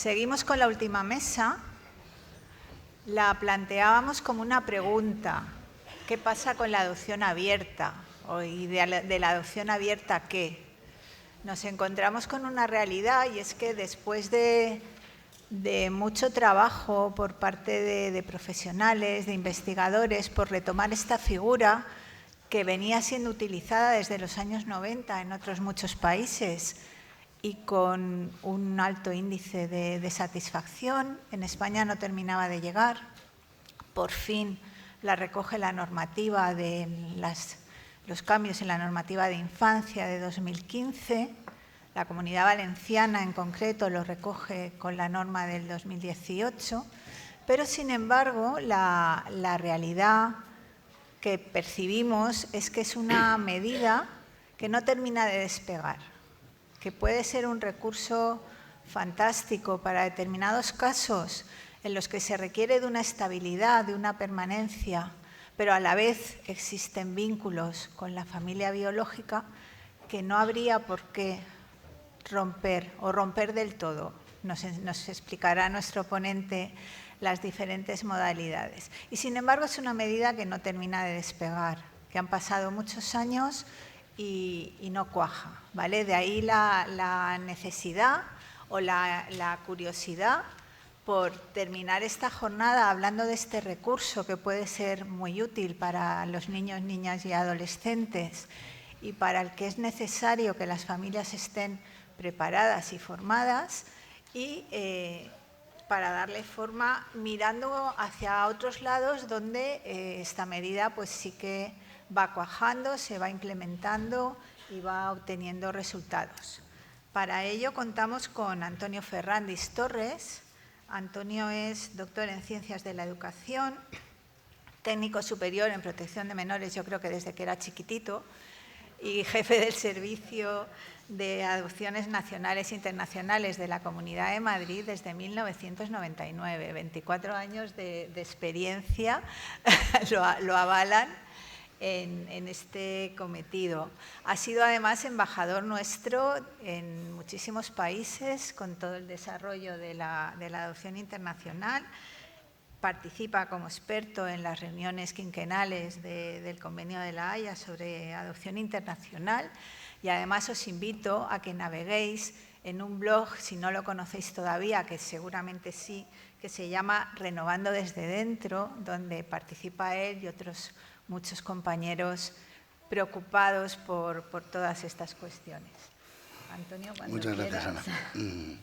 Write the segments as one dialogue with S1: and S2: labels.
S1: Seguimos con la última mesa. La planteábamos como una pregunta. ¿Qué pasa con la adopción abierta? ¿Y de la adopción abierta qué? Nos encontramos con una realidad, y es que después de mucho trabajo por parte de profesionales, de investigadores, por retomar esta figura que venía siendo utilizada desde los años 90 en otros muchos países y con un alto índice de satisfacción, en España no terminaba de llegar. Por fin la recoge la normativa de los cambios en la normativa de infancia de 2015. La Comunidad Valenciana, en concreto, lo recoge con la norma del 2018, pero, sin embargo, la realidad que percibimos es que es una medida que no termina de despegar, que puede ser un recurso fantástico para determinados casos en los que se requiere de una estabilidad, de una permanencia, pero a la vez existen vínculos con la familia biológica que no habría por qué romper o romper del todo. Nos explicará nuestro ponente las diferentes modalidades. Y, sin embargo, es una medida que no termina de despegar, que han pasado muchos años y no cuaja, ¿vale? De ahí la necesidad o la curiosidad por terminar esta jornada hablando de este recurso que puede ser muy útil para los niños, niñas y adolescentes, y para el que es necesario que las familias estén preparadas y formadas, y para darle forma mirando hacia otros lados donde esta medida pues sí que va cuajando, se va implementando y va obteniendo resultados. Para ello contamos con Antonio Ferrandis Torres. Antonio es doctor en Ciencias de la Educación, técnico superior en protección de menores, yo creo que desde que era chiquitito, y jefe del Servicio de Adopciones Nacionales e Internacionales de la Comunidad de Madrid desde 1999. 24 años de experiencia lo avalan en este cometido. Ha sido además embajador nuestro en muchísimos países con todo el desarrollo de la adopción internacional. Participa como experto en las reuniones quinquenales del Convenio de la Haya sobre adopción internacional, y además os invito a que naveguéis en un blog, si no lo conocéis todavía, que seguramente sí, que se llama Renovando desde Dentro, donde participa él y otros muchos compañeros preocupados por todas estas cuestiones. Antonio, cuando
S2: Muchas
S1: quieras.
S2: gracias, Ana.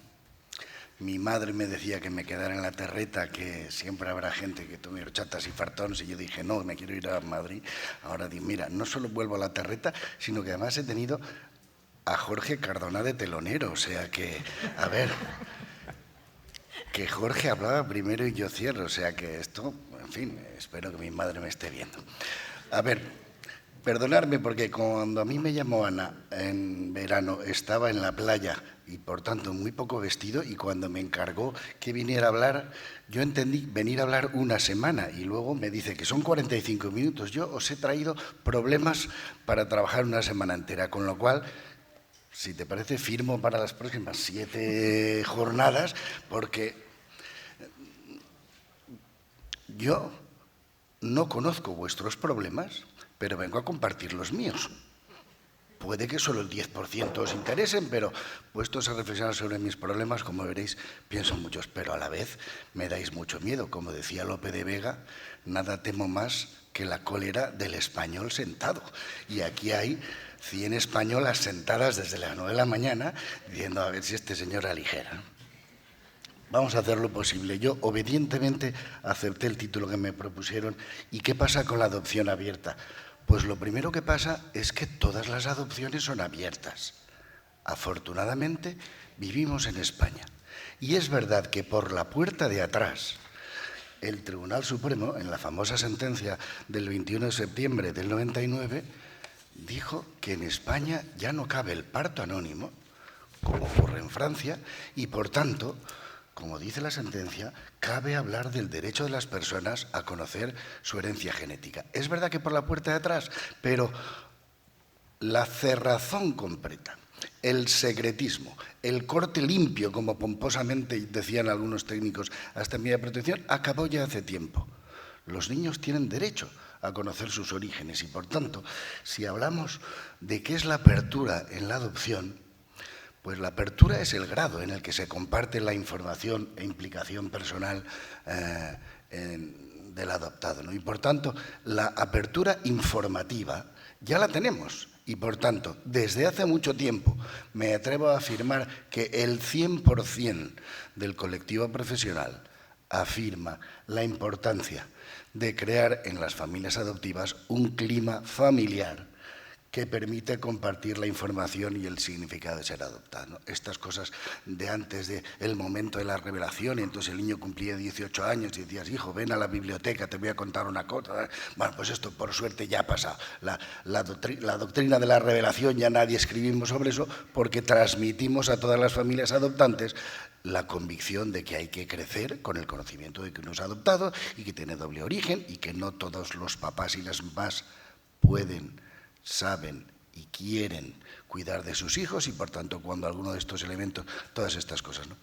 S2: Mi madre me decía que me quedara en la terreta, que siempre habrá gente que tome horchatas y fartones, y yo dije, no, me quiero ir a Madrid. Ahora digo, mira, no solo vuelvo a la terreta, sino que además he tenido a Jorge Cardona de telonero, o sea que, a ver, que Jorge hablaba primero y yo cierro, o sea que esto, en fin, espero que mi madre me esté viendo. A ver, perdonadme porque cuando a mí me llamó Ana en verano estaba en la playa y por tanto muy poco vestido, y cuando me encargó que viniera a hablar, yo entendí venir a hablar una semana y luego me dice que son 45 minutos. Yo os he traído problemas para trabajar una semana entera, con lo cual, si te parece, firmo para las próximas 7 jornadas, porque yo no conozco vuestros problemas, pero vengo a compartir los míos. Puede que solo el 10% os interesen, pero puestos a reflexionar sobre mis problemas, como veréis, pienso muchos, pero a la vez me dais mucho miedo. Como decía Lope de Vega, nada temo más que la cólera del español sentado. Y aquí hay 100 españolas sentadas desde las 9 de la mañana diciendo a ver si este señor aligera. Vamos a hacer lo posible. Yo obedientemente acepté el título que me propusieron. ¿Y qué pasa con la adopción abierta? Pues lo primero que pasa es que todas las adopciones son abiertas. Afortunadamente, vivimos en España. Y es verdad que por la puerta de atrás, el Tribunal Supremo, en la famosa sentencia del 21 de septiembre del 99, dijo que en España ya no cabe el parto anónimo, como ocurre en Francia, y por tanto, como dice la sentencia, cabe hablar del derecho de las personas a conocer su herencia genética. Es verdad que por la puerta de atrás, pero la cerrazón completa el secretismo, el corte limpio, como pomposamente decían algunos técnicos, hasta medida de protección, acabó ya hace tiempo. Los niños tienen derecho a conocer sus orígenes y, por tanto, si hablamos de qué es la apertura en la adopción, pues la apertura es el grado en el que se comparte la información e implicación personal del adoptado, ¿no? Y, por tanto, la apertura informativa ya la tenemos. Y, por tanto, desde hace mucho tiempo me atrevo a afirmar que el 100% del colectivo profesional afirma la importancia de crear en las familias adoptivas un clima familiar que permite compartir la información y el significado de ser adoptado, ¿no? Estas cosas de antes del momento de la revelación, y entonces el niño cumplía 18 años y decías, hijo, ven a la biblioteca, te voy a contar una cosa. Bueno, pues esto por suerte ya ha pasado. La doctrina de la revelación, ya nadie escribimos sobre eso, porque transmitimos a todas las familias adoptantes la convicción de que hay que crecer con el conocimiento de que uno es adoptado y que tiene doble origen y que no todos los papás y las mamás pueden, saben y quieren cuidar de sus hijos y, por tanto, cuando alguno de estos elementos, todas estas cosas, ¿no?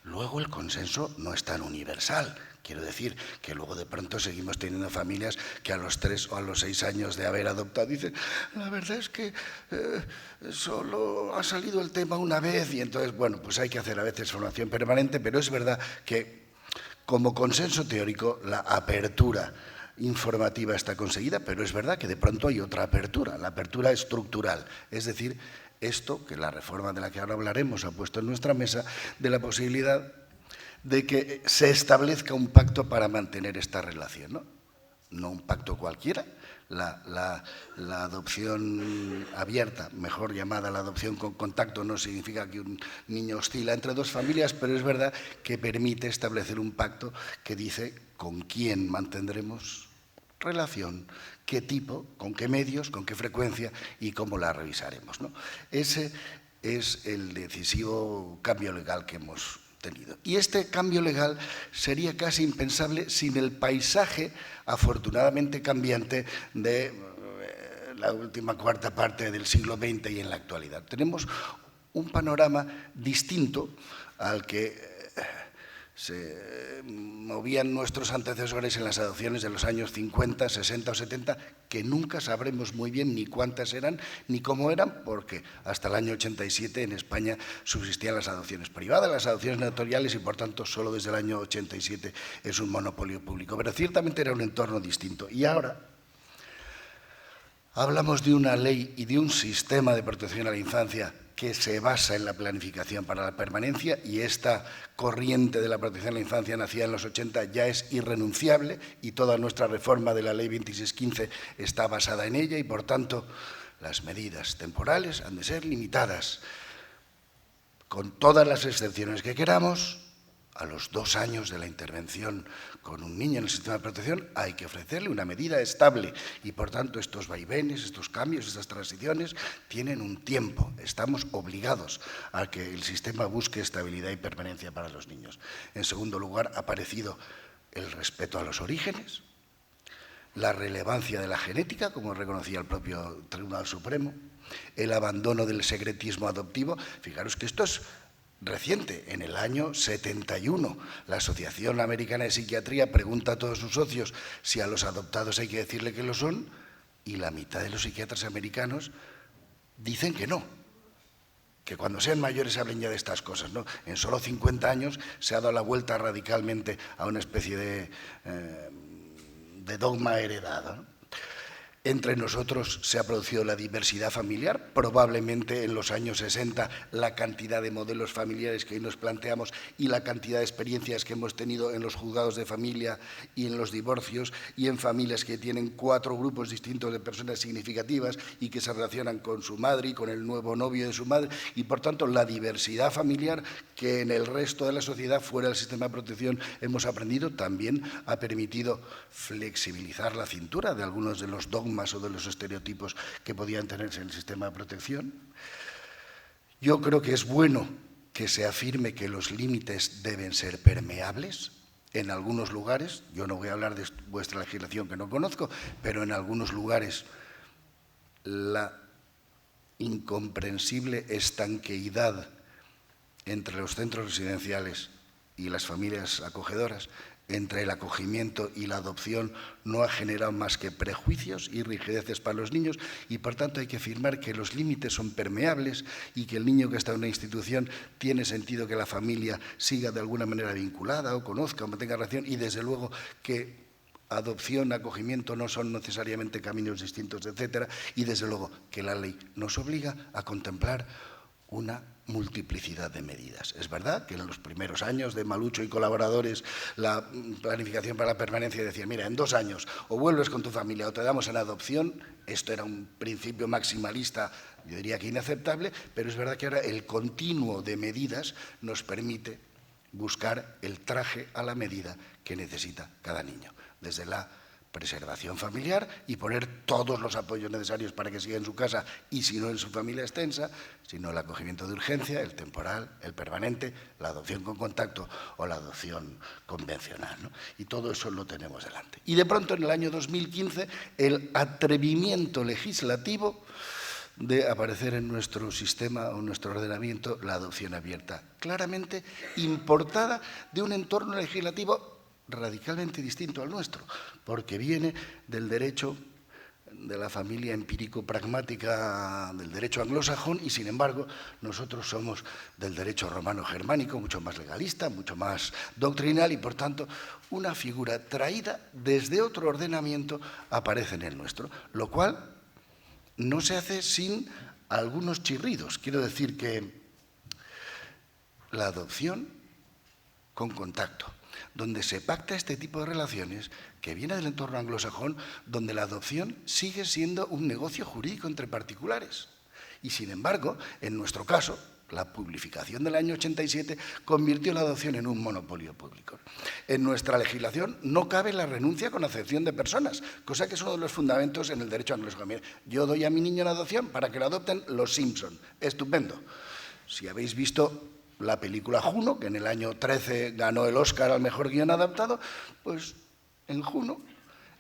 S2: Luego el consenso no es tan universal. Quiero decir que luego de pronto seguimos teniendo familias que a los 3 o a los 6 años de haber adoptado dicen, la verdad es que solo ha salido el tema una vez y entonces, bueno, pues hay que hacer a veces formación permanente, pero es verdad que como consenso teórico la apertura informativa está conseguida, pero es verdad que de pronto hay otra apertura, la apertura estructural, es decir, esto que la reforma de la que ahora hablaremos ha puesto en nuestra mesa, de la posibilidad de que se establezca un pacto para mantener esta relación, ¿no? No un pacto cualquiera, la adopción abierta, mejor llamada la adopción con contacto, no significa que un niño oscila entre dos familias, pero es verdad que permite establecer un pacto que dice con quién mantendremos relación, qué tipo, con qué medios, con qué frecuencia y cómo la revisaremos, ¿no? Ese es el decisivo cambio legal que hemos tenido. Y este cambio legal sería casi impensable sin el paisaje afortunadamente cambiante de la última cuarta parte del siglo XX y en la actualidad. Tenemos un panorama distinto al que se movían nuestros antecesores en las adopciones de los años 50, 60 o 70, que nunca sabremos muy bien ni cuántas eran ni cómo eran, porque hasta el año 87 en España subsistían las adopciones privadas, las adopciones notariales y, por tanto, solo desde el año 87 es un monopolio público. Pero ciertamente era un entorno distinto. Y ahora hablamos de una ley y de un sistema de protección a la infancia que se basa en la planificación para la permanencia, y esta corriente de la protección a la infancia nacida en los 80 ya es irrenunciable y toda nuestra reforma de la Ley 2615 está basada en ella y, por tanto, las medidas temporales han de ser limitadas, con todas las excepciones que queramos. A los 2 años de la intervención con un niño en el sistema de protección hay que ofrecerle una medida estable y, por tanto, estos vaivenes, estos cambios, estas transiciones tienen un tiempo. Estamos obligados a que el sistema busque estabilidad y permanencia para los niños. En segundo lugar, ha aparecido el respeto a los orígenes, la relevancia de la genética, como reconocía el propio Tribunal Supremo, el abandono del secretismo adoptivo. Fijaros que esto es reciente. En el año 71, la Asociación Americana de Psiquiatría pregunta a todos sus socios si a los adoptados hay que decirle que lo son, y la mitad de los psiquiatras americanos dicen que no, que cuando sean mayores hablen ya de estas cosas, ¿no? En solo 50 años se ha dado la vuelta radicalmente a una especie de dogma heredado, ¿no? Entre nosotros se ha producido la diversidad familiar, probablemente en los años 60 la cantidad de modelos familiares que hoy nos planteamos y la cantidad de experiencias que hemos tenido en los juzgados de familia y en los divorcios y en familias que tienen 4 grupos distintos de personas significativas y que se relacionan con su madre y con el nuevo novio de su madre, y por tanto la diversidad familiar que en el resto de la sociedad fuera del sistema de protección hemos aprendido también ha permitido flexibilizar la cintura de algunos de los dogmas o de los estereotipos que podían tenerse en el sistema de protección. Yo creo que es bueno que se afirme que los límites deben ser permeables. En algunos lugares, yo no voy a hablar de vuestra legislación que no conozco, pero en algunos lugares la incomprensible estanqueidad entre los centros residenciales y las familias acogedoras, entre el acogimiento y la adopción, no ha generado más que prejuicios y rigideces para los niños, y por tanto hay que afirmar que los límites son permeables y que el niño que está en una institución tiene sentido que la familia siga de alguna manera vinculada o conozca o mantenga relación, y desde luego que adopción, acogimiento no son necesariamente caminos distintos, etcétera, y desde luego que la ley nos obliga a contemplar una multiplicidad de medidas. Es verdad que en los primeros años de Malucho y colaboradores la planificación para la permanencia decía, mira, en 2 años o vuelves con tu familia o te damos en adopción. Esto era un principio maximalista, yo diría que inaceptable, pero es verdad que ahora el continuo de medidas nos permite buscar el traje a la medida que necesita cada niño, desde la preservación familiar y poner todos los apoyos necesarios para que siga en su casa y si no en su familia extensa, sino el acogimiento de urgencia, el temporal, el permanente, la adopción con contacto o la adopción convencional, ¿no? Y todo eso lo tenemos delante. Y de pronto en el año 2015 el atrevimiento legislativo de aparecer en nuestro sistema o nuestro ordenamiento la adopción abierta, claramente importada de un entorno legislativo radicalmente distinto al nuestro, porque viene del derecho de la familia empírico-pragmática, del derecho anglosajón, y sin embargo nosotros somos del derecho romano-germánico, mucho más legalista, mucho más doctrinal, y por tanto una figura traída desde otro ordenamiento aparece en el nuestro, lo cual no se hace sin algunos chirridos. Quiero decir que la adopción con contacto, donde se pacta este tipo de relaciones, que viene del entorno anglosajón, donde la adopción sigue siendo un negocio jurídico entre particulares. Y sin embargo, en nuestro caso, la publificación del año 87 convirtió la adopción en un monopolio público. En nuestra legislación no cabe la renuncia con acepción de personas, cosa que es uno de los fundamentos en el derecho anglosajón. Yo doy a mi niño en adopción para que lo adopten los Simpson. Estupendo. Si habéis visto la película Juno, que en el año 13 ganó el Oscar al mejor guión adaptado, pues en Juno,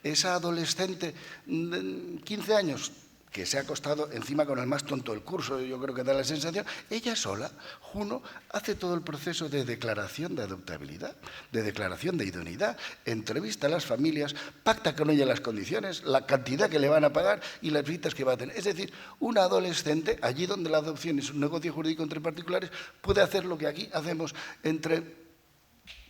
S2: esa adolescente de 15 años que se ha acostado encima con el más tonto del curso, yo creo que da la sensación, ella sola, Juno, hace todo el proceso de declaración de adoptabilidad, de declaración de idoneidad, entrevista a las familias, pacta con ella las condiciones, la cantidad que le van a pagar y las visitas que va a tener. Es decir, una adolescente, allí donde la adopción es un negocio jurídico entre particulares, puede hacer lo que aquí hacemos entre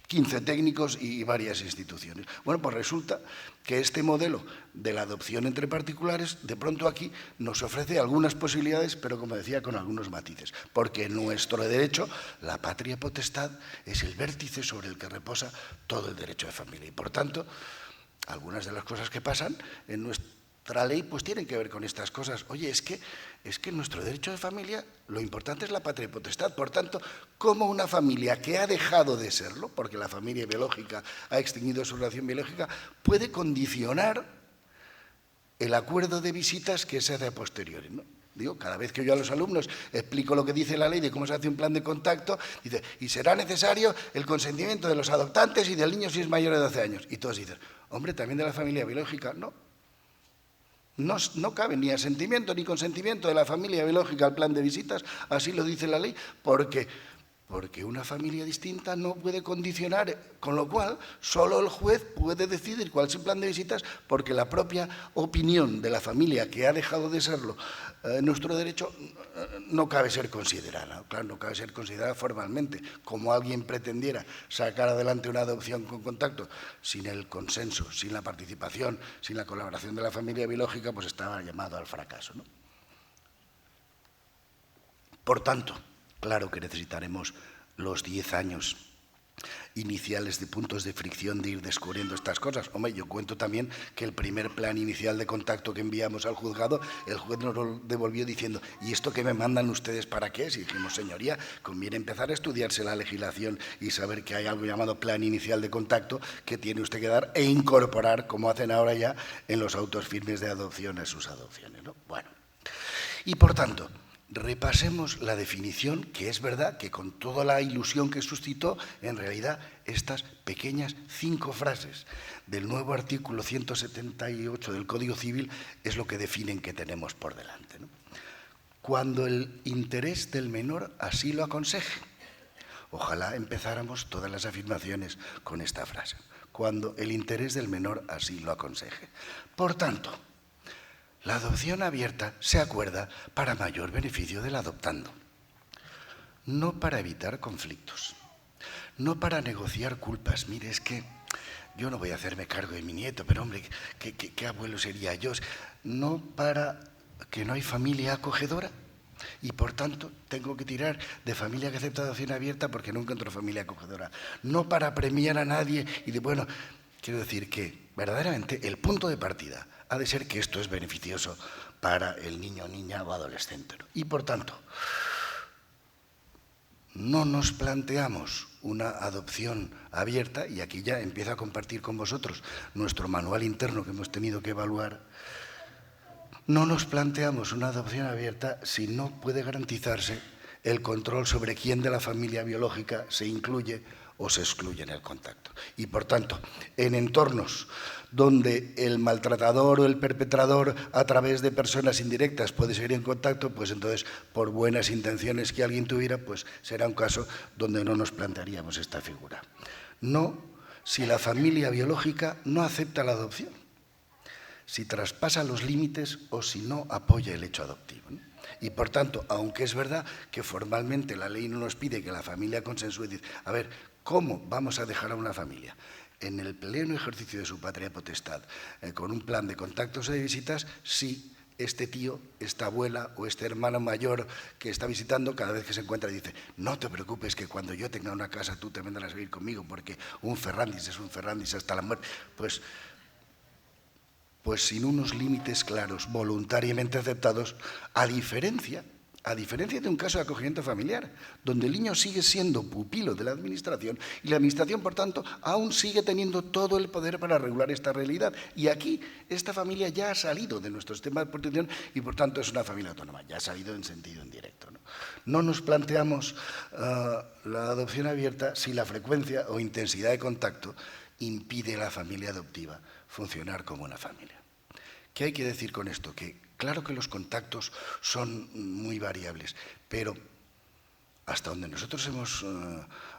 S2: 15 técnicos y varias instituciones. Bueno, pues resulta que este modelo de la adopción entre particulares, de pronto aquí nos ofrece algunas posibilidades, pero como decía, con algunos matices, porque en nuestro derecho la patria potestad es el vértice sobre el que reposa todo el derecho de familia y, por tanto, algunas de las cosas que pasan en nuestra ley pues tienen que ver con estas cosas. Oye, es que en nuestro derecho de familia lo importante es la patria potestad. Por tanto, como una familia que ha dejado de serlo, porque la familia biológica ha extinguido su relación biológica, puede condicionar el acuerdo de visitas que se hace a posteriori, ¿no? Digo, cada vez que yo a los alumnos explico lo que dice la ley de cómo se hace un plan de contacto, dice, y será necesario el consentimiento de los adoptantes y del niño si es mayor de 12 años. Y todos dicen, hombre, también de la familia biológica. No cabe ni asentimiento ni consentimiento de la familia biológica al plan de visitas, así lo dice la ley, porque una familia distinta no puede condicionar, con lo cual solo el juez puede decidir cuál es el plan de visitas, porque la propia opinión de la familia que ha dejado de serlo nuestro derecho no cabe ser considerada. Claro, no cabe ser considerada formalmente, como alguien pretendiera sacar adelante una adopción con contacto sin el consenso, sin la participación, sin la colaboración de la familia biológica, pues estaba llamado al fracaso, ¿no? Por tanto, claro que necesitaremos los 10 años iniciales de puntos de fricción de ir descubriendo estas cosas. Hombre, yo cuento también que el primer plan inicial de contacto que enviamos al juzgado, el juez nos lo devolvió diciendo, ¿y esto que me mandan ustedes para qué es? Y dijimos, señoría, conviene empezar a estudiarse la legislación y saber que hay algo llamado plan inicial de contacto que tiene usted que dar e incorporar, como hacen ahora ya, en los autos firmes de adopción a sus adopciones, ¿no? Bueno, y por tanto, repasemos la definición, que es verdad que con toda la ilusión que suscitó, en realidad estas pequeñas 5 frases del nuevo artículo 178 del Código Civil es lo que definen que tenemos por delante, ¿no? cuando el interés del menor así lo aconseje. Ojalá empezáramos todas las afirmaciones con esta frase. Cuando el interés del menor así lo aconseje. Por tanto, la adopción abierta se acuerda para mayor beneficio del adoptando. No para evitar conflictos, no para negociar culpas. Mire, es que yo no voy a hacerme cargo de mi nieto, pero hombre, ¿qué abuelo sería yo? No para que no hay familia acogedora y por tanto tengo que tirar de familia que acepta adopción abierta porque no encuentro familia acogedora. No para premiar a nadie y de, bueno, quiero decir que verdaderamente el punto de partida ha de ser que esto es beneficioso para el niño, niña o adolescente. Y por tanto, no nos planteamos una adopción abierta, y aquí ya empiezo a compartir con vosotros nuestro manual interno que hemos tenido que evaluar. No nos planteamos una adopción abierta si no puede garantizarse el control sobre quién de la familia biológica se incluye o se excluye en el contacto. Y por tanto, en entornos donde el maltratador o el perpetrador a través de personas indirectas puede seguir en contacto, pues entonces, por buenas intenciones que alguien tuviera, pues será un caso donde no nos plantearíamos esta figura. No si la familia biológica no acepta la adopción, si traspasa los límites o si no apoya el hecho adoptivo, ¿no? Y por tanto, aunque es verdad que formalmente la ley no nos pide que la familia consensúe, dice, a ver, ¿cómo vamos a dejar a una familia en el pleno ejercicio de su patria potestad con un plan de contactos y de visitas si este tío, esta abuela o este hermano mayor que está visitando cada vez que se encuentra dice, no te preocupes que cuando yo tenga una casa tú te vendrás a vivir conmigo porque un Ferrandis es un Ferrandis hasta la muerte? Pues sin unos límites claros, voluntariamente aceptados, a diferencia de un caso de acogimiento familiar, donde el niño sigue siendo pupilo de la Administración y la Administración, por tanto, aún sigue teniendo todo el poder para regular esta realidad. Y aquí esta familia ya ha salido de nuestro sistema de protección y, por tanto, es una familia autónoma, ya ha salido en sentido indirecto, ¿no? No nos planteamos la adopción abierta si la frecuencia o intensidad de contacto impide a la familia adoptiva funcionar como una familia. ¿Qué hay que decir con esto? Que claro que los contactos son muy variables, pero hasta donde nosotros hemos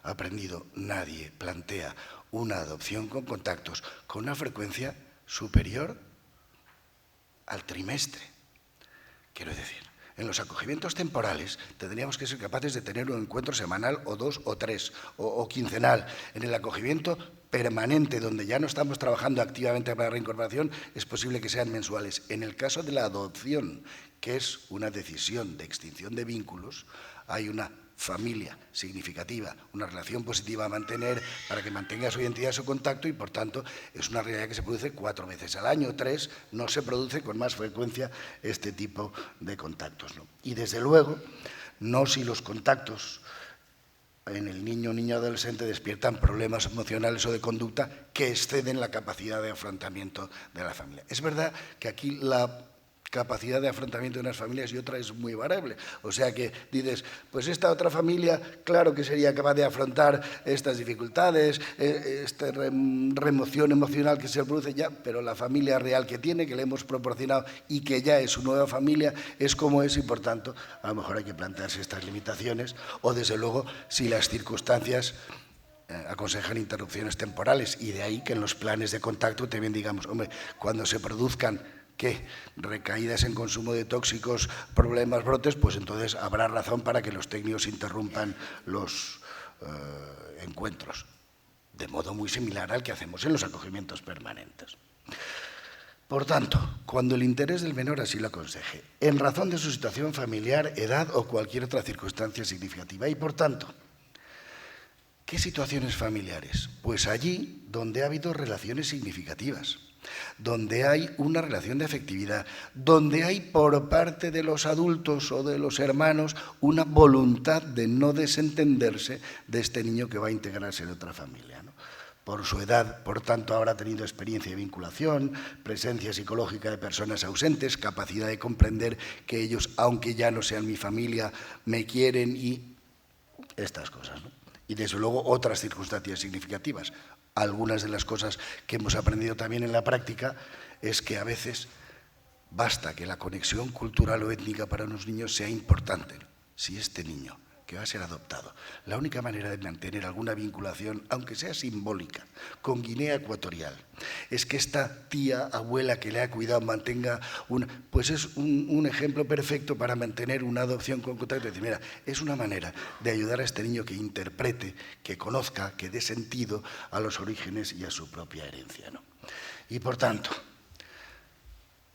S2: aprendido, nadie plantea una adopción con contactos con una frecuencia superior al trimestre. Quiero decir, en los acogimientos temporales tendríamos que ser capaces de tener un encuentro semanal o dos o tres o quincenal. En el acogimiento permanente, donde ya no estamos trabajando activamente para la reincorporación, es posible que sean mensuales. En el caso de la adopción, que es una decisión de extinción de vínculos, hay una familia significativa, una relación positiva a mantener para que mantenga su identidad, su contacto, y por tanto es una realidad que se produce 4 veces al año, 3, no se produce con más frecuencia este tipo de contactos, ¿no? Y desde luego, no si los contactos en el niño o niña adolescente despiertan problemas emocionales o de conducta que exceden la capacidad de afrontamiento de la familia. Es verdad que aquí la capacidad de afrontamiento de unas familias y otra es muy variable. O sea que dices, pues esta otra familia, claro que sería capaz de afrontar estas dificultades, esta remoción emocional que se produce ya, pero la familia real que tiene, que le hemos proporcionado y que ya es su nueva familia, es como es y por tanto a lo mejor hay que plantearse estas limitaciones o desde luego si las circunstancias aconsejan interrupciones temporales y de ahí que en los planes de contacto también digamos, hombre, cuando se produzcan ¿qué? Recaídas en consumo de tóxicos, problemas, brotes, pues entonces habrá razón para que los técnicos interrumpan los encuentros, de modo muy similar al que hacemos en los acogimientos permanentes. Por tanto, cuando el interés del menor así lo aconseje, en razón de su situación familiar, edad o cualquier otra circunstancia significativa, y por tanto, ¿qué situaciones familiares? Pues allí donde ha habido relaciones significativas, donde hay una relación de afectividad, donde hay por parte de los adultos o de los hermanos una voluntad de no desentenderse de este niño que va a integrarse en otra familia, ¿no? Por su edad, por tanto, habrá tenido experiencia de vinculación, presencia psicológica de personas ausentes, capacidad de comprender que ellos, aunque ya no sean mi familia, me quieren y estas cosas, ¿no? Y desde luego otras circunstancias significativas. Algunas de las cosas que hemos aprendido también en la práctica es que a veces Basta que la conexión cultural o étnica para unos niños sea importante. Si este niño, que va a ser adoptado, la única manera de mantener alguna vinculación, aunque sea simbólica, con Guinea Ecuatorial, es que esta tía, abuela que le ha cuidado mantenga pues es un ejemplo perfecto para mantener una adopción con contacto. Es decir, mira, es una manera de ayudar a este niño que interprete, que conozca, que dé sentido a los orígenes y a su propia herencia, ¿no? Y por tanto,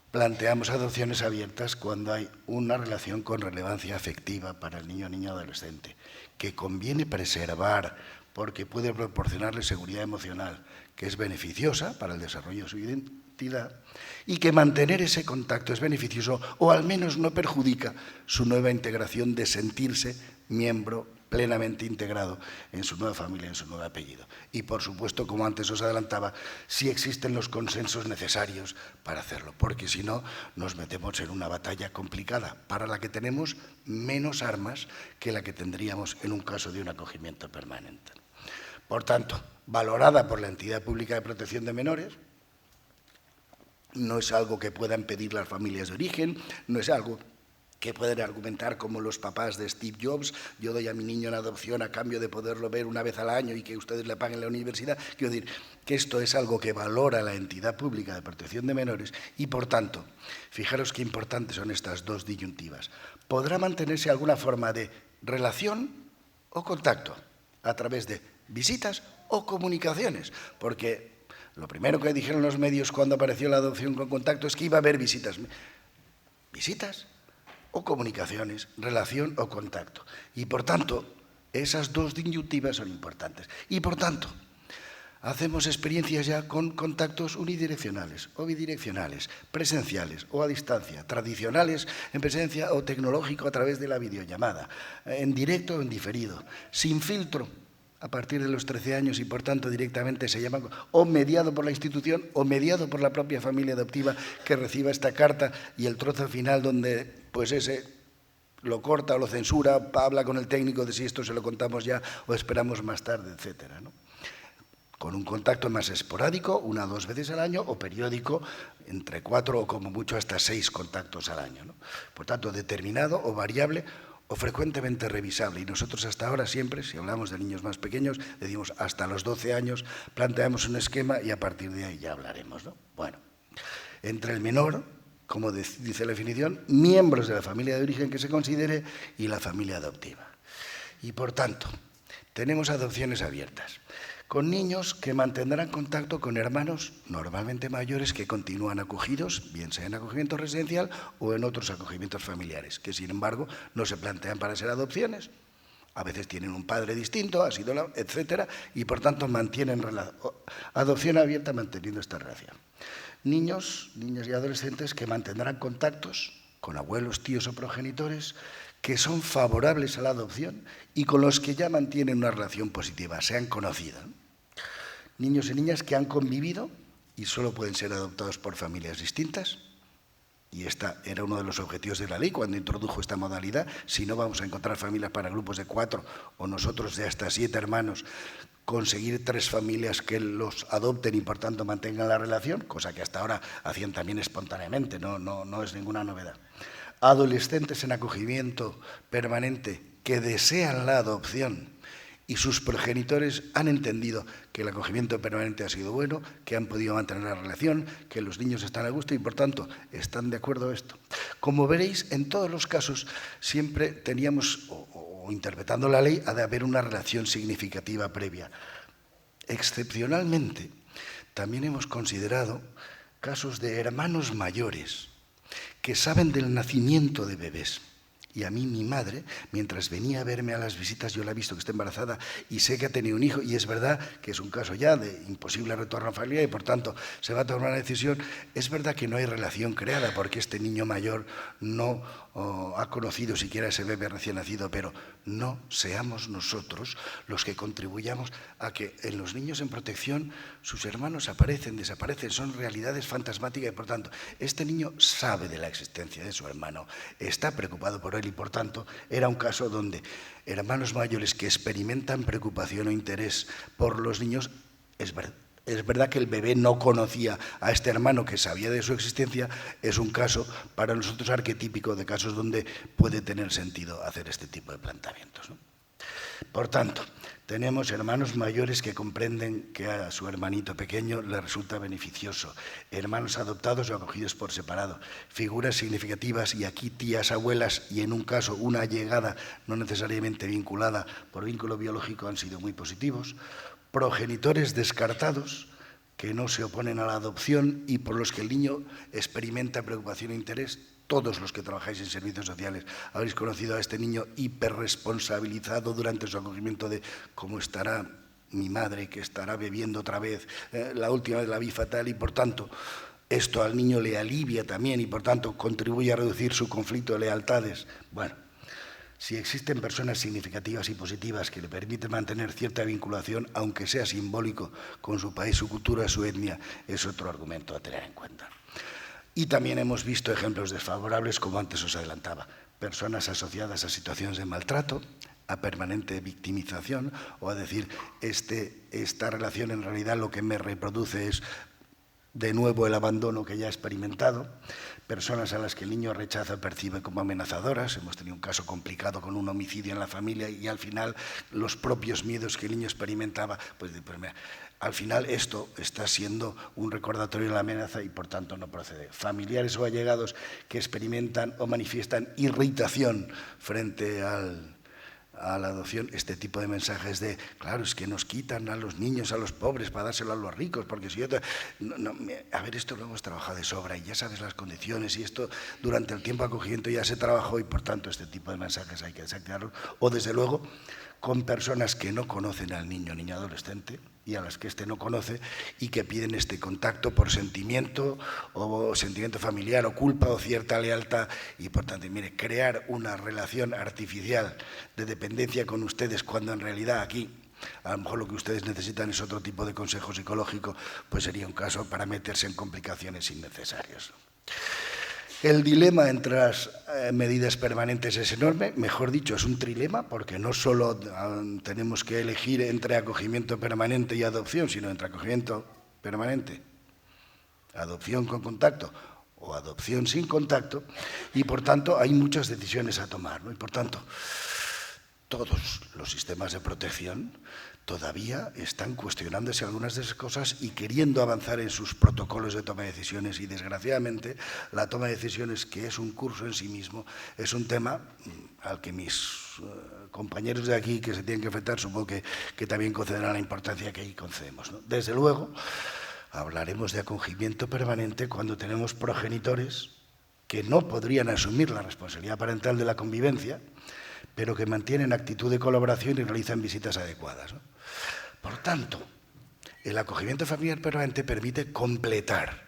S2: planteamos adopciones abiertas cuando hay una relación con relevancia afectiva para el niño o niña adolescente, que conviene preservar porque puede proporcionarle seguridad emocional, que es beneficiosa para el desarrollo de su identidad, y que mantener ese contacto es beneficioso o al menos no perjudica su nueva integración de sentirse miembro plenamente integrado en su nueva familia, en su nuevo apellido. Y, por supuesto, como antes os adelantaba, si existen los consensos necesarios para hacerlo, porque si no, nos metemos en una batalla complicada, para la que tenemos menos armas que la que tendríamos en un caso de un acogimiento permanente. Por tanto, valorada por la entidad pública de protección de menores, no es algo que puedan pedir las familias de origen, no es algo que pueden argumentar como los papás de Steve Jobs: yo doy a mi niño en adopción a cambio de poderlo ver una vez al año y que ustedes le paguen la universidad. Quiero decir que esto es algo que valora la entidad pública de protección de menores y, por tanto, fijaros qué importantes son estas dos disyuntivas. Podrá mantenerse alguna forma de relación o contacto a través de visitas o comunicaciones, porque lo primero que dijeron los medios cuando apareció la adopción con contacto es que iba a haber visitas. ¿Visitas? O comunicaciones, relación o contacto. Y, por tanto, esas dos disyuntivas son importantes. Y, por tanto, hacemos experiencias ya con contactos unidireccionales o bidireccionales, presenciales o a distancia, tradicionales en presencia o tecnológico a través de la videollamada, en directo o en diferido, sin filtro, a partir de los 13 años y, por tanto, directamente se llama, o mediado por la institución o mediado por la propia familia adoptiva que reciba esta carta y el trozo final donde, pues ese lo corta o lo censura, habla con el técnico de si esto se lo contamos ya o esperamos más tarde, etcétera, ¿no? Con un contacto más esporádico, 1 o 2 veces al año, o periódico, entre 4 o como mucho hasta 6 contactos al año, ¿no? Por tanto, determinado o variable o frecuentemente revisable. Y nosotros hasta ahora siempre, si hablamos de niños más pequeños, decimos hasta los 12 años, planteamos un esquema y a partir de ahí ya hablaremos, ¿no? Bueno, entre el menor, como dice la definición, miembros de la familia de origen que se considere y la familia adoptiva. Y, por tanto, tenemos adopciones abiertas con niños que mantendrán contacto con hermanos normalmente mayores que continúan acogidos, bien sea en acogimiento residencial o en otros acogimientos familiares, que sin embargo no se plantean para ser adopciones. A veces tienen un padre distinto, ha sido etcétera, y por tanto mantienen adopción abierta manteniendo esta relación. Niños, niñas y adolescentes que mantendrán contactos con abuelos, tíos o progenitores que son favorables a la adopción y con los que ya mantienen una relación positiva, se han conocido. Niños y niñas que han convivido y solo pueden ser adoptados por familias distintas. Y este era uno de los objetivos de la ley cuando introdujo esta modalidad. Si no, vamos a encontrar familias para grupos de 4 o nosotros de hasta 7 hermanos, conseguir 3 familias que los adopten y por tanto mantengan la relación, cosa que hasta ahora hacían también espontáneamente, no es ninguna novedad. Adolescentes en acogimiento permanente que desean la adopción y sus progenitores han entendido que el acogimiento permanente ha sido bueno, que han podido mantener la relación, que los niños están a gusto y, por tanto, están de acuerdo a esto. Como veréis, en todos los casos siempre teníamos, o interpretando la ley, ha de haber una relación significativa previa. Excepcionalmente, también hemos considerado casos de hermanos mayores que saben del nacimiento de bebés. Y a mí mi madre, mientras venía a verme a las visitas, yo la he visto que está embarazada y sé que ha tenido un hijo, y es verdad que es un caso ya de imposible retorno a familia y por tanto se va a tomar una decisión. Es verdad que no hay relación creada porque este niño mayor no ha conocido siquiera ese bebé recién nacido, pero no seamos nosotros los que contribuyamos a que en los niños en protección sus hermanos aparecen, desaparecen, son realidades fantasmáticas y por tanto este niño sabe de la existencia de su hermano, está preocupado por él y por tanto era un caso donde hermanos mayores que experimentan preocupación o interés por los niños, es verdad, Es verdad que el bebé no conocía a este hermano que sabía de su existencia, es un caso para nosotros arquetípico de casos donde puede tener sentido hacer este tipo de planteamientos, ¿no? Por tanto, tenemos hermanos mayores que comprenden que a su hermanito pequeño le resulta beneficioso, hermanos adoptados o acogidos por separado, figuras significativas y aquí tías, abuelas y en un caso una allegada no necesariamente vinculada por vínculo biológico han sido muy positivos, progenitores descartados que no se oponen a la adopción y por los que el niño experimenta preocupación e interés. Todos los que trabajáis en servicios sociales habéis conocido a este niño hiperresponsabilizado durante su acogimiento de cómo estará mi madre, que estará bebiendo otra vez, la última vez la vi fatal y por tanto esto al niño le alivia también y por tanto contribuye a reducir su conflicto de lealtades. Bueno, si existen personas significativas y positivas que le permiten mantener cierta vinculación, aunque sea simbólico, con su país, su cultura, su etnia, es otro argumento a tener en cuenta. Y también hemos visto ejemplos desfavorables, como antes os adelantaba, personas asociadas a situaciones de maltrato, a permanente victimización, o a decir, esta relación en realidad lo que me reproduce es de nuevo el abandono que ya he experimentado, personas a las que el niño rechaza o percibe como amenazadoras. Hemos tenido un caso complicado con un homicidio en la familia y al final los propios miedos que el niño experimentaba, pues mira, al final esto está siendo un recordatorio de la amenaza y por tanto no procede. Familiares o allegados que experimentan o manifiestan irritación frente a la adopción, este tipo de mensajes de, claro, es que nos quitan a los niños, a los pobres para dárselo a los ricos, porque si yo... a ver, esto lo hemos trabajado de sobra y ya sabes las condiciones y esto durante el tiempo de acogimiento ya se trabajó y por tanto este tipo de mensajes hay que desactivarlos. O desde luego con personas que no conocen al niño o niña adolescente y a las que éste no conoce y que piden este contacto por sentimiento o sentimiento familiar o culpa o cierta lealtad y por tanto, mire, crear una relación artificial de dependencia con ustedes cuando en realidad aquí a lo mejor lo que ustedes necesitan es otro tipo de consejo psicológico, pues sería un caso para meterse en complicaciones innecesarias. El dilema entre las medidas permanentes es enorme, mejor dicho, es un trilema, porque no solo tenemos que elegir entre acogimiento permanente y adopción, sino entre acogimiento permanente, adopción con contacto o adopción sin contacto, y por tanto hay muchas decisiones a tomar, ¿no? Y por tanto, todos los sistemas de protección todavía están cuestionándose algunas de esas cosas y queriendo avanzar en sus protocolos de toma de decisiones y desgraciadamente la toma de decisiones, que es un curso en sí mismo, es un tema al que mis compañeros de aquí que se tienen que enfrentar supongo que también concederán la importancia que ahí concedemos, ¿no? Desde luego hablaremos de acogimiento permanente cuando tenemos progenitores que no podrían asumir la responsabilidad parental de la convivencia, pero que mantienen actitud de colaboración y realizan visitas adecuadas, ¿no? Por tanto, el acogimiento familiar permanente permite completar.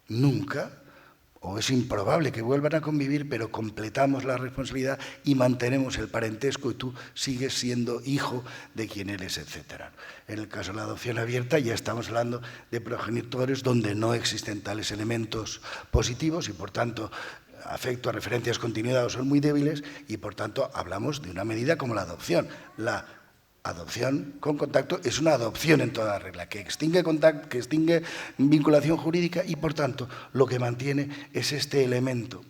S2: Nunca, o es improbable que vuelvan a convivir, pero completamos la responsabilidad y mantenemos el parentesco y tú sigues siendo hijo de quien eres, etc. En el caso de la adopción abierta ya estamos hablando de progenitores donde no existen tales elementos positivos y, por tanto, afecto a referencias continuidad son muy débiles y, por tanto, hablamos de una medida como la adopción. La adopción con contacto es una adopción en toda regla, que extingue contacto, que extingue vinculación jurídica y, por tanto, lo que mantiene es este elemento,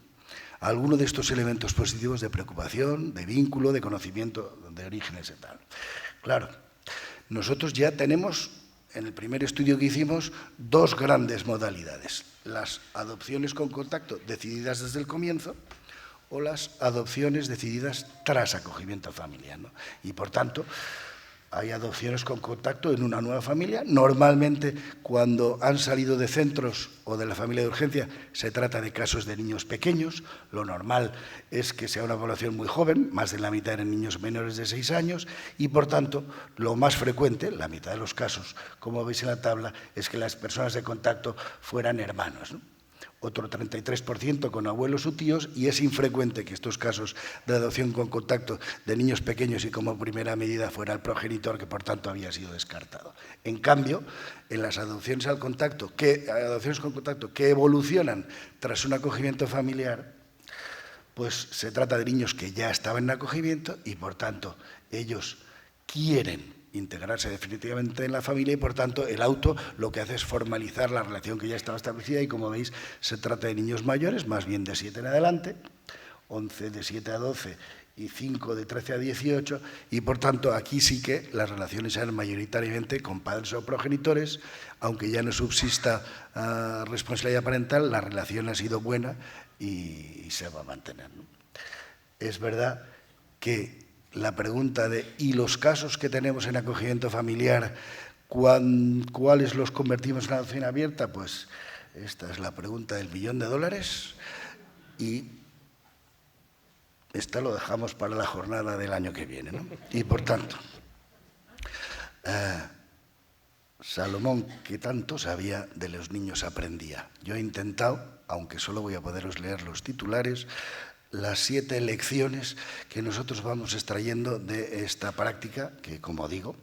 S2: alguno de estos elementos positivos de preocupación, de vínculo, de conocimiento de orígenes y tal. Claro, nosotros ya tenemos, en el primer estudio que hicimos, dos grandes modalidades. Las adopciones con contacto decididas desde el comienzo o las adopciones decididas tras acogimiento familiar, ¿no? Y, por tanto, hay adopciones con contacto en una nueva familia. Normalmente, cuando han salido de centros o de la familia de urgencia, se trata de casos de niños pequeños. Lo normal es que sea una población muy joven, más de la mitad eran niños menores de 6 años, y, por tanto, lo más frecuente, la mitad de los casos, como veis en la tabla, es que las personas de contacto fueran hermanos, ¿no? Otro 33% con abuelos o tíos, y es infrecuente que estos casos de adopción con contacto de niños pequeños y como primera medida fuera el progenitor, que por tanto había sido descartado. En cambio, en las adopciones con contacto que evolucionan tras un acogimiento familiar, pues se trata de niños que ya estaban en acogimiento y por tanto ellos quieren integrarse definitivamente en la familia y, por tanto, el auto lo que hace es formalizar la relación que ya estaba establecida y, como veis, se trata de niños mayores, más bien de 7 en adelante, 11 de 7 a 12 y 5 de 13 a 18, y, por tanto, aquí sí que las relaciones eran mayoritariamente con padres o progenitores, aunque ya no subsista responsabilidad parental, la relación ha sido buena y se va a mantener, ¿no? Es verdad que la pregunta de ¿y los casos que tenemos en acogimiento familiar, cuáles los convertimos en adopción abierta? Pues esta es la pregunta del $1.000.000 y esta lo dejamos para la jornada del año que viene, ¿no? Y por tanto, Salomón, que tanto sabía, de los niños aprendía. Yo he intentado, aunque solo voy a poderos leer los titulares, las 7 lecciones que nosotros vamos extrayendo de esta práctica, que, como digo,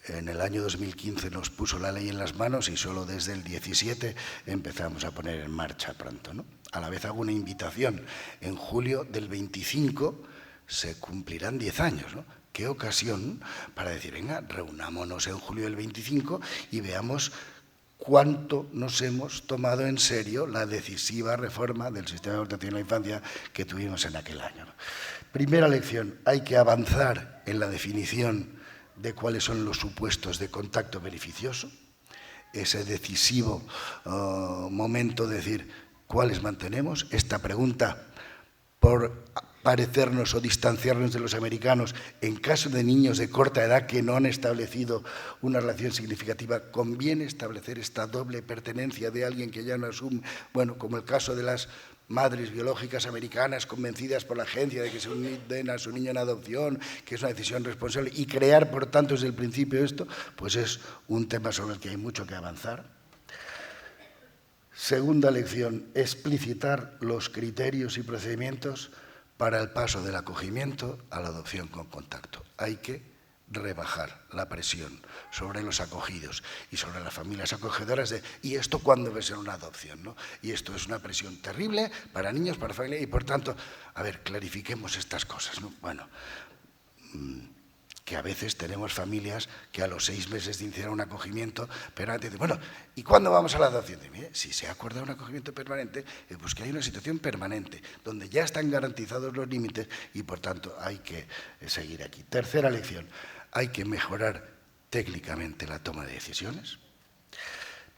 S2: en el año 2015 nos puso la ley en las manos y solo desde el 17 empezamos a poner en marcha pronto, ¿no? A la vez hago una invitación. En julio del 25 se cumplirán 10 años, ¿no? Qué ocasión para decir, venga, reunámonos en julio del 25 y veamos cuánto nos hemos tomado en serio la decisiva reforma del sistema de protección de la infancia que tuvimos en aquel año, ¿no? Primera lección, hay que avanzar en la definición de cuáles son los supuestos de contacto beneficioso, ese decisivo momento de decir cuáles mantenemos. Esta pregunta, por parecernos o distanciarnos de los americanos, en caso de niños de corta edad que no han establecido una relación significativa, conviene establecer esta doble pertenencia de alguien que ya no asume, bueno, como el caso de las madres biológicas americanas convencidas por la agencia de que se den a su niño en adopción, que es una decisión responsable, y crear, por tanto, desde el principio esto, pues es un tema sobre el que hay mucho que avanzar. Segunda lección, explicitar los criterios y procedimientos para el paso del acogimiento a la adopción con contacto. Hay que rebajar la presión sobre los acogidos y sobre las familias acogedoras de ¿y esto cuándo va a ser una adopción, ¿no? Y esto es una presión terrible para niños, para familias y, por tanto, a ver, clarifiquemos estas cosas, ¿no? Bueno, que a veces tenemos familias que a los 6 meses de iniciar un acogimiento permanente dicen, bueno, ¿y cuándo vamos a la adopción? Y, mire, si se ha acordado un acogimiento permanente, pues que hay una situación permanente, donde ya están garantizados los límites y, por tanto, hay que seguir aquí. Tercera lección, hay que mejorar técnicamente la toma de decisiones.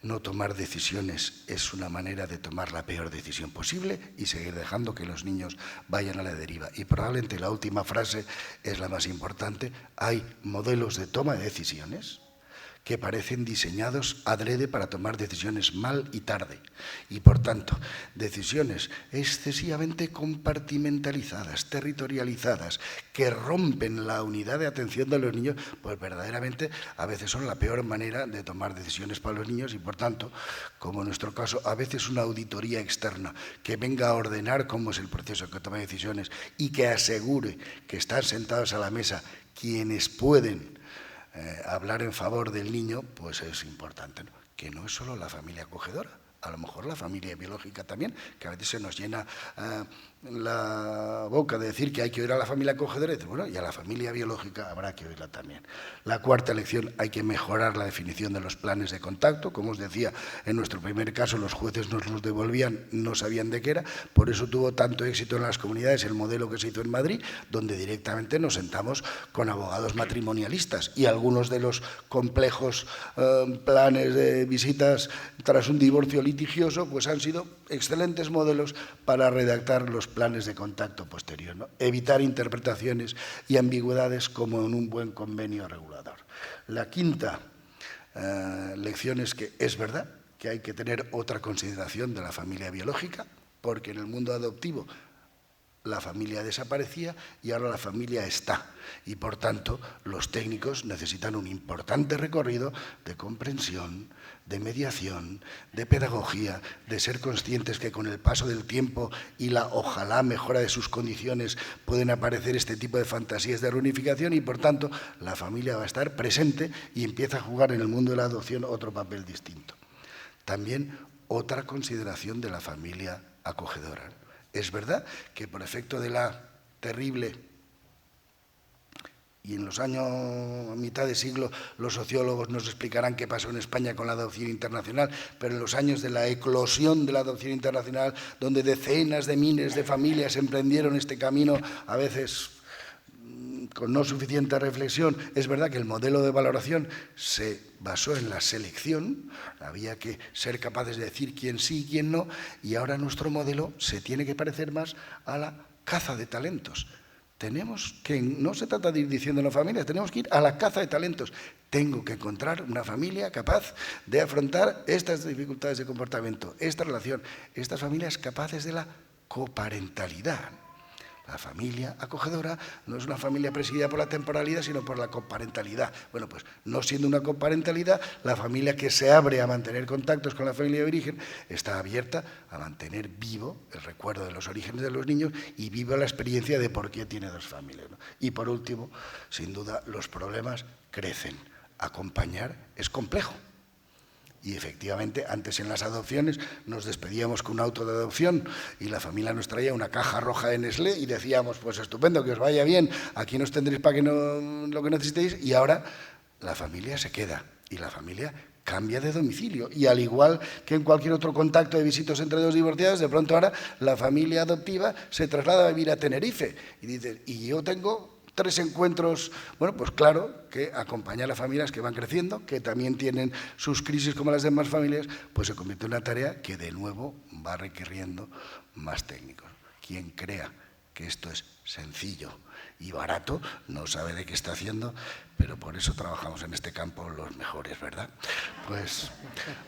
S2: No tomar decisiones es una manera de tomar la peor decisión posible y seguir dejando que los niños vayan a la deriva. Y probablemente la última frase es la más importante. Hay modelos de toma de decisiones que parecen diseñados adrede para tomar decisiones mal y tarde. Y, por tanto, decisiones excesivamente compartimentalizadas, territorializadas, que rompen la unidad de atención de los niños, pues verdaderamente a veces son la peor manera de tomar decisiones para los niños y, por tanto, como en nuestro caso, a veces una auditoría externa que venga a ordenar cómo es el proceso que toma decisiones y que asegure que están sentados a la mesa quienes pueden hablar en favor del niño, pues es importante, ¿no? Que no es solo la familia acogedora, a lo mejor la familia biológica también, que a veces se nos llena la boca de decir que hay que oír a la familia acogedora, y dice, bueno, y a la familia biológica habrá que oírla también. La cuarta lección, hay que mejorar la definición de los planes de contacto. Como os decía, en nuestro primer caso los jueces nos los devolvían, no sabían de qué era, por eso tuvo tanto éxito en las comunidades el modelo que se hizo en Madrid, donde directamente nos sentamos con abogados matrimonialistas y algunos de los complejos planes de visitas tras un divorcio litigioso, pues han sido excelentes modelos para redactar los planes de contacto posterior, ¿no? Evitar interpretaciones y ambigüedades como en un buen convenio regulador. La quinta lección es que es verdad que hay que tener otra consideración de la familia biológica, porque en el mundo adoptivo la familia desaparecía y ahora la familia está. Y, por tanto, los técnicos necesitan un importante recorrido de comprensión, de mediación, de pedagogía, de ser conscientes que con el paso del tiempo y la ojalá mejora de sus condiciones pueden aparecer este tipo de fantasías de reunificación y, por tanto, la familia va a estar presente y empieza a jugar en el mundo de la adopción otro papel distinto. También otra consideración de la familia acogedora. Es verdad que por efecto de la terrible y en los años, a mitad de siglo, los sociólogos nos explicarán qué pasó en España con la adopción internacional, pero en los años de la eclosión de la adopción internacional, donde decenas de miles de familias emprendieron este camino, a veces con no suficiente reflexión, es verdad que el modelo de valoración se basó en la selección, había que ser capaces de decir quién sí y quién no, y ahora nuestro modelo se tiene que parecer más a la caza de talentos. Tenemos que, no se trata de ir diciendo a las familias, tenemos que ir a la caza de talentos. Tengo que encontrar una familia capaz de afrontar estas dificultades de comportamiento, esta relación, estas familias capaces de la coparentalidad. La familia acogedora no es una familia presidida por la temporalidad, sino por la coparentalidad. Bueno, pues no siendo una coparentalidad, la familia que se abre a mantener contactos con la familia de origen está abierta a mantener vivo el recuerdo de los orígenes de los niños y viva la experiencia de por qué tiene dos familias, ¿no? Y por último, sin duda, los problemas crecen. Acompañar es complejo. Y efectivamente, antes en las adopciones nos despedíamos con un auto de adopción y la familia nos traía una caja roja de Nestlé y decíamos, pues estupendo, que os vaya bien, aquí nos tendréis para que lo que necesitéis, y ahora la familia se queda y la familia cambia de domicilio. Y al igual que en cualquier otro contacto de visitos entre dos divorciados, de pronto ahora la familia adoptiva se traslada a vivir a Tenerife y dice, y yo tengo 3 encuentros, bueno, pues claro que acompañar a familias que van creciendo, que también tienen sus crisis como las demás familias, pues se convierte en una tarea que de nuevo va requiriendo más técnicos. Quien crea que esto es sencillo y barato no sabe de qué está haciendo, pero por eso trabajamos en este campo los mejores, ¿verdad? Pues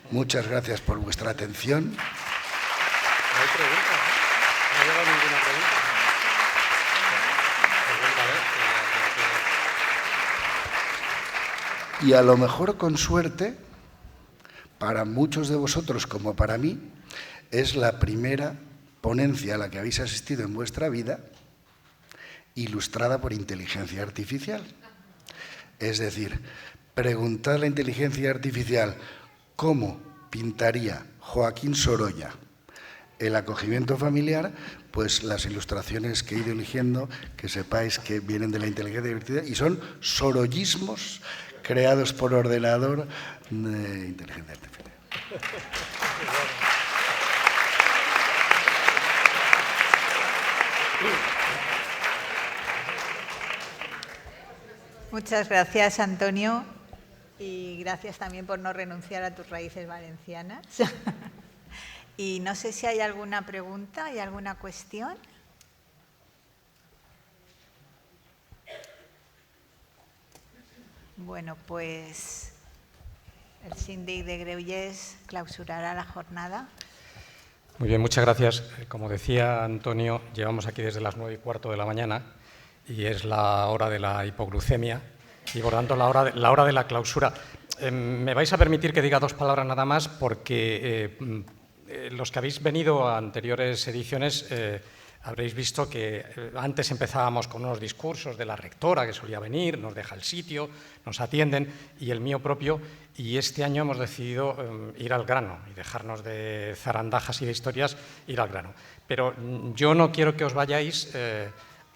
S2: muchas gracias por vuestra atención.
S3: No hay preguntas, ¿no? No ha llegado ninguna pregunta.
S2: Y a lo mejor con suerte, para muchos de vosotros como para mí, es la primera ponencia a la que habéis asistido en vuestra vida ilustrada por inteligencia artificial. Es decir, preguntad a la inteligencia artificial cómo pintaría Joaquín Sorolla el acogimiento familiar, pues las ilustraciones que he ido eligiendo, que sepáis que vienen de la inteligencia artificial y son sorollismos creados por ordenador de inteligencia artificial.
S1: Muchas gracias, Antonio, y gracias también por no renunciar a tus raíces valencianas. Y no sé si hay alguna pregunta, ¿hay alguna cuestión? Bueno, pues el síndic de Greuges clausurará la jornada.
S3: Muy bien, muchas gracias. Como decía Antonio, llevamos aquí desde las 9:15 de la mañana y es la hora de la hipoglucemia y, por tanto, la hora de la clausura. Me vais a permitir que diga 2 palabras nada más porque los que habéis venido a anteriores ediciones habréis visto que antes empezábamos con unos discursos de la rectora que solía venir, nos deja el sitio, nos atienden, y el mío propio, y este año hemos decidido ir al grano y dejarnos de zarandajas y de historias, ir al grano. Pero yo no quiero que os vayáis,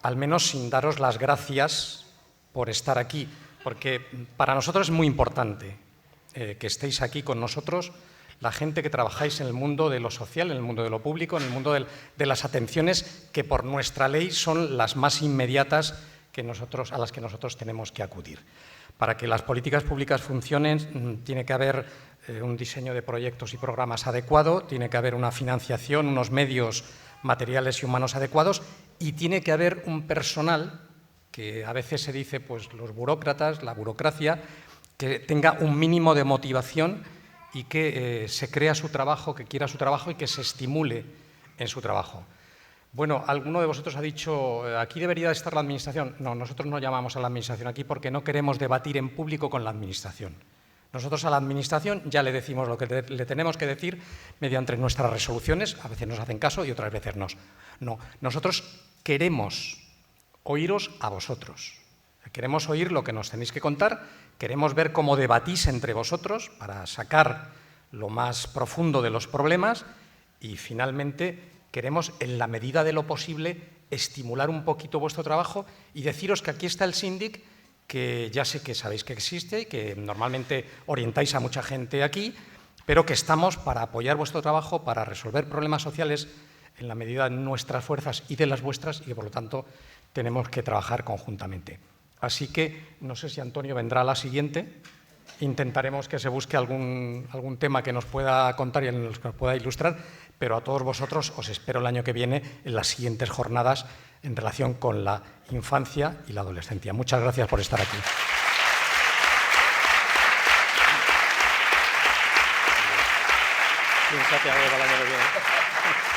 S3: al menos sin daros las gracias por estar aquí, porque para nosotros es muy importante que estéis aquí con nosotros, la gente que trabajáis en el mundo de lo social, en el mundo de lo público, en el mundo de las atenciones que por nuestra ley son las más inmediatas a las que nosotros tenemos que acudir. Para que las políticas públicas funcionen, tiene que haber un diseño de proyectos y programas adecuado, tiene que haber una financiación, unos medios materiales y humanos adecuados, y tiene que haber un personal, que a veces se dice, pues los burócratas, la burocracia, que tenga un mínimo de motivación y que se crea su trabajo, que quiera su trabajo y que se estimule en su trabajo. Bueno, alguno de vosotros ha dicho, aquí debería estar la Administración. No, nosotros no llamamos a la Administración aquí porque no queremos debatir en público con la Administración. Nosotros a la Administración ya le decimos lo que le tenemos que decir mediante nuestras resoluciones, a veces nos hacen caso y otras veces no. Nosotros queremos oíros a vosotros. Queremos oír lo que nos tenéis que contar, queremos ver cómo debatís entre vosotros para sacar lo más profundo de los problemas y, finalmente, queremos, en la medida de lo posible, estimular un poquito vuestro trabajo y deciros que aquí está el síndic que ya sé que sabéis que existe y que normalmente orientáis a mucha gente aquí, pero que estamos para apoyar vuestro trabajo, para resolver problemas sociales en la medida de nuestras fuerzas y de las vuestras, y que por lo tanto tenemos que trabajar conjuntamente. Así que no sé si Antonio vendrá a la siguiente. Intentaremos que se busque algún tema que nos pueda contar y en los que nos pueda ilustrar, pero a todos vosotros os espero el año que viene en las siguientes jornadas en relación con la infancia y la adolescencia. Muchas gracias por estar aquí.
S4: Piénsate algo para el año que viene.